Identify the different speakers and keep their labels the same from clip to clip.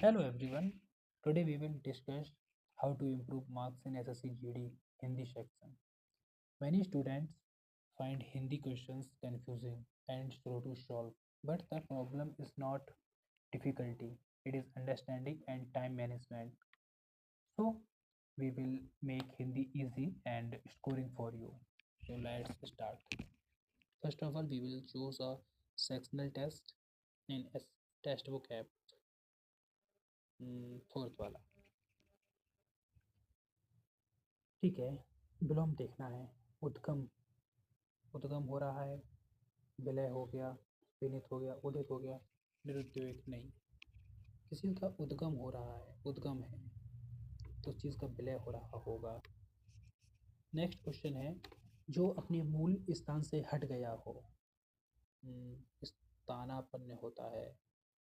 Speaker 1: Hello everyone. Today we will discuss how to improve marks in SSC GD Hindi section. Many students find Hindi questions confusing and slow to solve, but the problem is not difficulty, it is understanding and time management. So we will make Hindi easy and scoring for you. So let's start. First of all, we will choose a sectional test in a textbook app. Fourth वाला ठीक है। विलोम देखना है। उद्गम उद्गम हो रहा है। विलय हो गया, विनित हो गया, उदित हो गया, निरुद्वेग नहीं। किसी का उद्गम हो रहा है, उद्गम है, तो उस चीज़ का विलय हो रहा होगा। नेक्स्ट क्वेश्चन है, जो अपने मूल स्थान से हट गया हो। स्थानापन्न होता है,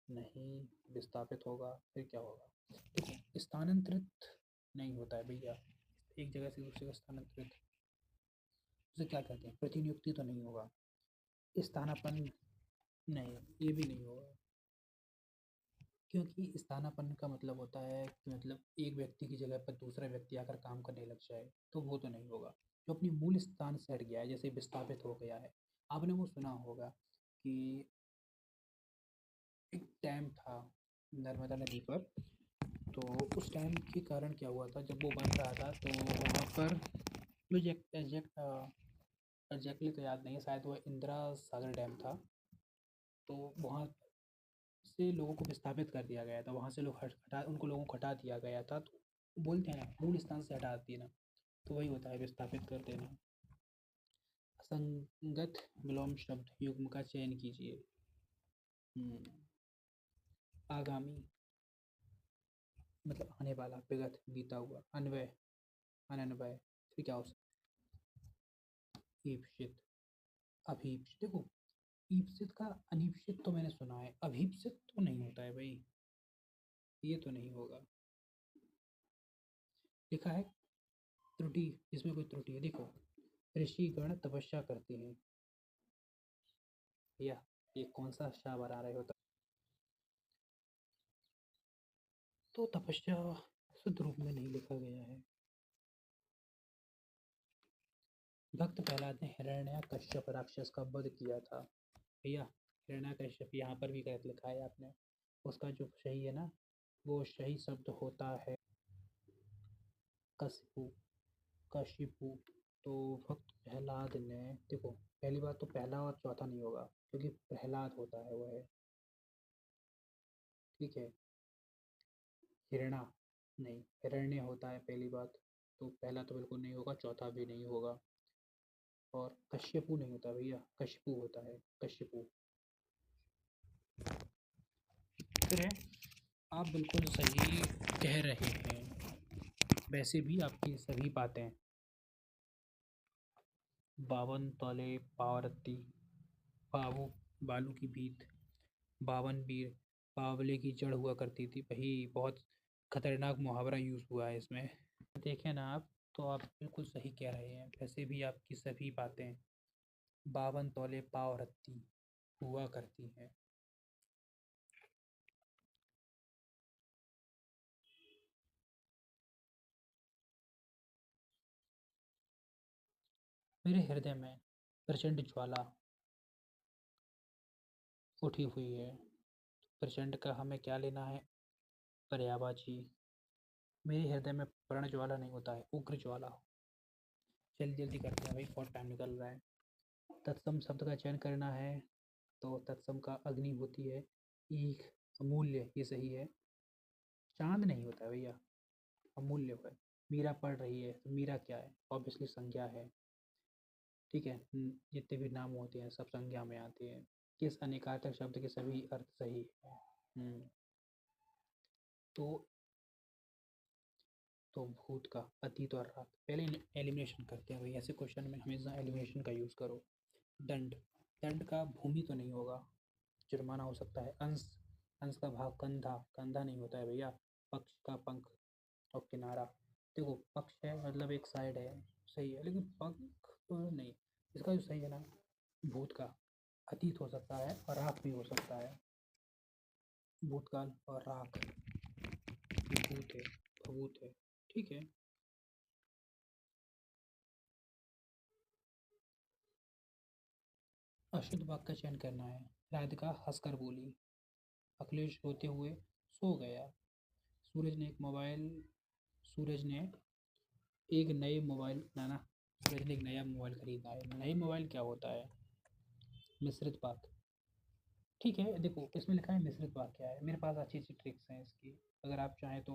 Speaker 1: नहीं। विस्थापित होगा, फिर क्या होगा? देखो, स्थानांतरित नहीं होता है भैया, एक जगह से दूसरी जगह स्थानांतरित। उसे क्या कहते हैं? प्रतिनियुक्ति तो नहीं होगा। स्थानापन्न नहीं, ये भी नहीं होगा, क्योंकि स्थानापन्न का मतलब होता है कि मतलब एक व्यक्ति की जगह पर दूसरा व्यक्ति आकर काम करने लग जाए, तो वो तो नहीं होगा। जो अपनी मूल स्थान से हट गया है, जैसे विस्थापित हो गया है। आपने वो सुना होगा कि एक डैम था नर्मदा नदी पर, तो उस डैम के कारण क्या हुआ था, जब वो बन रहा था तो वहाँ पर मुझे एग्जैक्टली तो याद नहीं है, शायद वो इंदिरा सागर डैम था। तो वहाँ से लोगों को विस्थापित कर दिया गया था, वहाँ से लोग हटा उनको लोगों को हटा दिया गया था। तो बोलते हैं ना, मूल स्थान से हटा देना, तो वही होता है विस्थापित कर देना। असंगत विलोम शब्द युग्म का चयन कीजिए। आगामी मतलब आने वाला, विगत बीता हुआ, अन्वय अनन्वय, फिर क्या हो सकता? ईप्सित, अभीप्सित। देखो, ईप्सित का अनीप्सित तो मैंने सुना है, अभीप्सित तो नहीं होता है भाई, ये तो नहीं होगा। लिखा है त्रुटि, इसमें कोई त्रुटि है। देखो, ऋषिगण तपस्या करते हैं, भैया ये कौन सा शाह बना रहे हो? तो तपस्या शुद्ध रूप में नहीं लिखा गया है। भक्त प्रहलाद ने हिरण्यकश्यप राक्षस का वध किया था। भैया हिरण्यकश्यप यहाँ पर भी गलत लिखा है आपने। उसका जो सही है ना, वो सही शब्द होता है कशिपु, कशिपु। तो भक्त प्रहलाद ने, देखो पहली बात तो पहला और चौथा नहीं होगा, क्योंकि प्रहलाद होता है वह, ठीक है। हिरणा नहीं, हिरण्य होता है पहली बात, तो पहला तो बिल्कुल नहीं होगा, चौथा भी नहीं होगा। और कश्यपु नहीं होता भैया, कशपु होता है, कश्यपु। फिर है, आप बिल्कुल सही कह रहे हैं, वैसे भी आपकी सभी बातें। 52 तोले पावरती, बाबू बालू की भीत, 52 वीर बावले की जड़ हुआ करती थी। वही बहुत खतरनाक मुहावरा यूज़ हुआ है इसमें। देखें ना आप, तो आप बिल्कुल सही कह रहे हैं, वैसे भी आपकी सभी बातें 52 तोले पाव रत्ती हुआ करती हैं। मेरे हृदय में प्रचंड ज्वाला उठी हुई है। प्रचंड का हमें क्या लेना है? पर्यायवाची। मेरे हृदय में प्रण ज्वाला नहीं होता है, उग्र ज्वाला हो। जल्दी जल्दी करते हैं भाई, बहुत टाइम निकल रहा है। तत्सम शब्द का चयन करना है, तो तत्सम का अग्नि होती है, ईख, अमूल्य, ये सही है। चांद नहीं होता है भैया, अमूल्य है। मीरा पढ़ रही है, तो मीरा क्या है? ऑब्वियसली संज्ञा है, ठीक है। जितने भी नाम होते हैं सब संज्ञा में आते हैं। किस अनेकार्थक शब्द के सभी अर्थ सही है? तो भूत का, अतीत और रात। पहले एलिमिनेशन करते हैं भाई, ऐसे क्वेश्चन में हमेशा एलिमिनेशन का यूज़ करो। दंड, दंड का भूमि तो नहीं होगा, जुर्माना हो सकता है। अंश, अंश का भाग कंधा, कंधा नहीं होता है भैया। पक्ष का पंख और किनारा। देखो पक्ष है मतलब एक साइड है, सही है, लेकिन पंख तो नहीं। इसका जो सही है ना, भूत का अतीत हो सकता है और राख भी हो सकता है, भूतकाल और राख। भूत है, भभूत है। ठीक है। अशुद्ध वाक्य का चयन करना है। राधिका हंसकर बोली। अखिलेश रोते हुए सो गया। सूरज ने एक मोबाइल सूरज ने एक नए मोबाइल ना ना सूरज ने एक नया मोबाइल खरीदा है। नई मोबाइल क्या होता है? मिश्रित वाक्य। ठीक है, देखो इसमें लिखा है मिश्रित वाक्य है। मेरे पास अच्छी अच्छी ट्रिक्स हैं इसकी। अगर आप चाहें तो,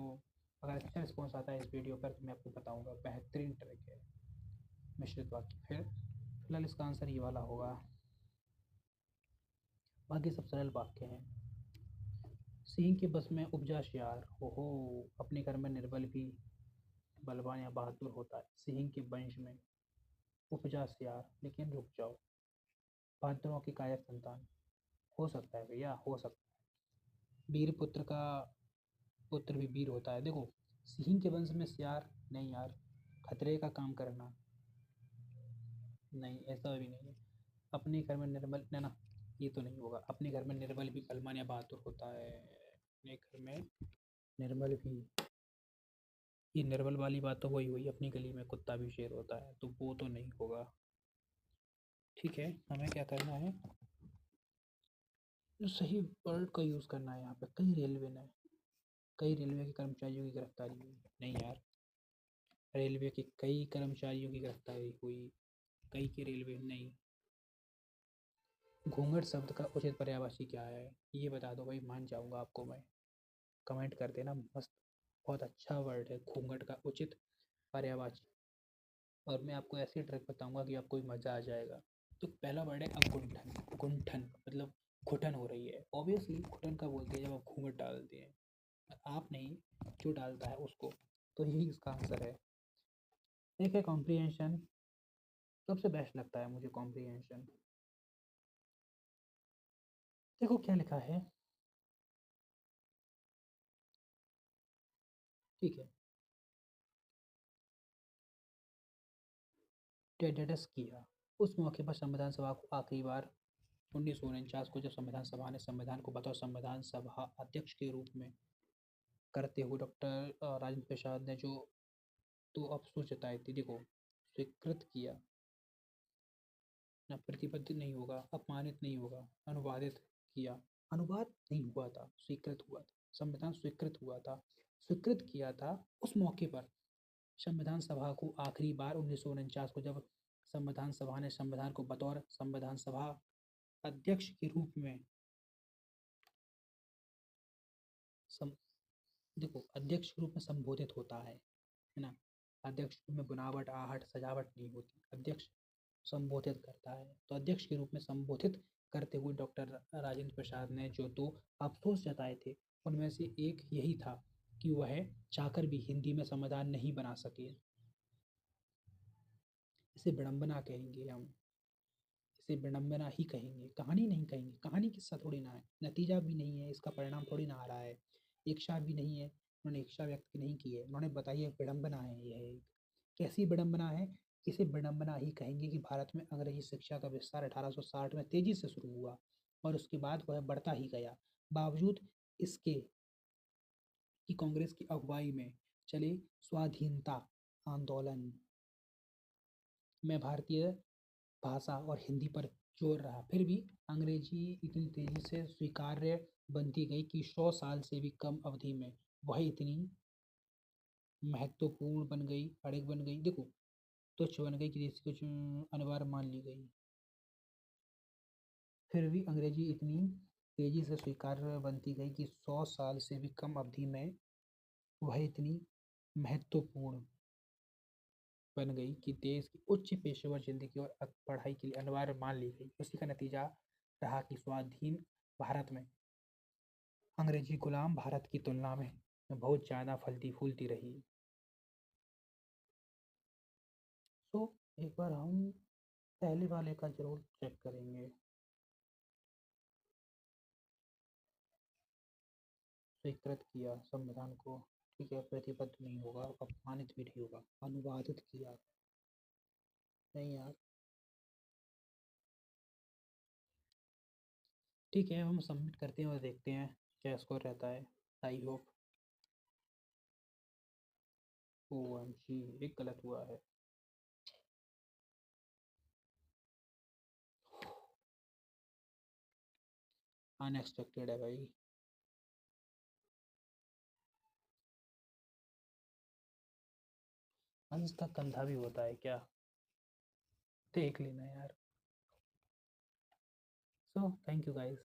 Speaker 1: अगर अच्छा रिस्पॉन्स आता है इस वीडियो पर तो मैं आपको बताऊंगा। बेहतरीन ट्रिक है मिश्रित वाक्य। फिलहाल इसका आंसर ये वाला होगा। बाकी सब सरल वाक्य हैं। सिंह के बस में उपजा शियार। ओहो, अपने घर में निर्बल भी बलवान या बहादुर होता है। सिंह के वंश में उपजा सियार। लेकिन रुक जाओ, बहादुरों की कायक संतान हो सकता है भैया, हो सकता है। वीर पुत्र का पुत्र भी वीर होता है। देखो, सिंह के वंश में सियार नहीं यार। खतरे का काम करना नहीं, ऐसा भी नहीं है। अपने घर में निर्बल ना ना, ये तो नहीं होगा। अपने घर में निर्बल भी बलवान या बहादुर होता है। अपने घर में निर्बल भी, ये निर्बल वाली बात तो वही हुई। अपनी गली में कुत्ता भी शेर होता है, तो वो तो नहीं होगा। ठीक है, हमें क्या करना है, जो सही वर्ड का यूज़ करना है। यहाँ पे कई रेलवे के कर्मचारियों की गिरफ्तारी हुई। नहीं यार, रेलवे के कई कर्मचारियों की गिरफ्तारी हुई। कई के रेलवे नहीं। घूंघट शब्द का उचित पर्यायवाची क्या है? ये बता दो भाई, मान जाऊंगा आपको मैं। कमेंट कर देना मस्त। बहुत अच्छा वर्ड है घूंघट का उचित पर्यायवाची। और मैं आपको ऐसी ट्रिक बताऊंगा कि आपको भी मज़ा आ जाएगा। तो पहला वर्ड है अकुंठन। गुंठन मतलब घुटन हो रही है। ऑब्वियसली घुटन का बोलते हैं जब आप घूंघट डालते हैं। आप नहीं, जो डालता है उसको। तो यही इसका आंसर है। एक है कॉम्प्रिहेंशन। सबसे बेस्ट लगता है मुझे कॉम्प्रिहेंशन। देखो क्या लिखा है। ठीक है, टेडरस किया। उस मौके पर संविधान सभा को आखिरी बार 1949 को, जब संविधान सभा ने संविधान को बतौर संविधान सभा अध्यक्ष के रूप में करते हुए डॉक्टर राजेंद्र प्रसाद ने जो तो अफसोस जताए थे। देखो, स्वीकृत किया ना, प्रतिबद्ध नहीं होगा, अपमानित नहीं होगा, अनुवादित किया। अनुवाद नहीं हुआ था, स्वीकृत हुआ था। संविधान स्वीकृत हुआ था, स्वीकृत किया था उस मौके पर संविधान सभा को आखिरी बार 1949 को, जब संविधान सभा ने संविधान को बतौर संविधान सभा अध्यक्ष के रूप में सम, देखो अध्यक्ष के रूप में संबोधित होता है ना। अध्यक्ष के रूप में बुनावट आहट सजावट नहीं होती। अध्यक्ष संबोधित करता है। तो अध्यक्ष के रूप में संबोधित करते हुए डॉक्टर राजेंद्र प्रसाद ने जो दो अफसोस जताए थे, उनमें से एक यही था कि वह चाहकर भी हिंदी में संविधान नहीं बना सके। इसे विडंबना कहेंगे हम। इसे विडंबना ही कहेंगे, कहानी नहीं कहेंगे। कहानी किस्सा थोड़ी ना है, नतीजा भी नहीं है, इसका परिणाम थोड़ी ना आ रहा है। इच्छा भी नहीं है, उन्होंने इच्छा व्यक्त नहीं की है। उन्होंने बताई है विडंबना है। यह एक कैसी विडंबना है? इसे विडंबना ही कहेंगे कि भारत में अंग्रेजी शिक्षा का विस्तार 1860 में तेजी से शुरू हुआ और उसके बाद वह बढ़ता ही गया। बावजूद इसके कि कांग्रेस की अगुवाई में चले स्वाधीनता आंदोलन में भारतीय भाषा और हिंदी पर जोर रहा, फिर भी अंग्रेजी इतनी तेजी से स्वीकार्य बनती गई कि 100 साल से भी कम अवधि में वह इतनी महत्वपूर्ण बन गई, अड़िग बन गई। देखो, तुच्छ बन गई कि देश कुछ अनिवार्य मान ली गई। फिर भी अंग्रेजी इतनी तेजी से स्वीकार्य बनती गई कि 100 साल से भी कम अवधि में वह इतनी महत्वपूर्ण बन गई कि देश की उच्च पेशेवर जिंदगी और पढ़ाई के लिए अनिवार्य मान ली गई। उसी का नतीजा रहा कि स्वाधीन भारत में अंग्रेजी गुलाम भारत की तुलना में बहुत ज़्यादा फलती फूलती रही। तो एक बार हम पहले वाले का जरूर चेक करेंगे। स्वीकृत किया संविधान को, ठीक है, प्रतिबद्ध नहीं होगा, अपमानित भी नहीं होगा, अनुवादित किया नहीं यार। ठीक है, हम सबमिट करते हैं और देखते हैं क्या स्कोर रहता है। आई होप OMG, एक गलत हुआ है। अनएक्सपेक्टेड है भाई। हंस का कंधा भी होता है क्या? देख लेना यार। So thank you guys.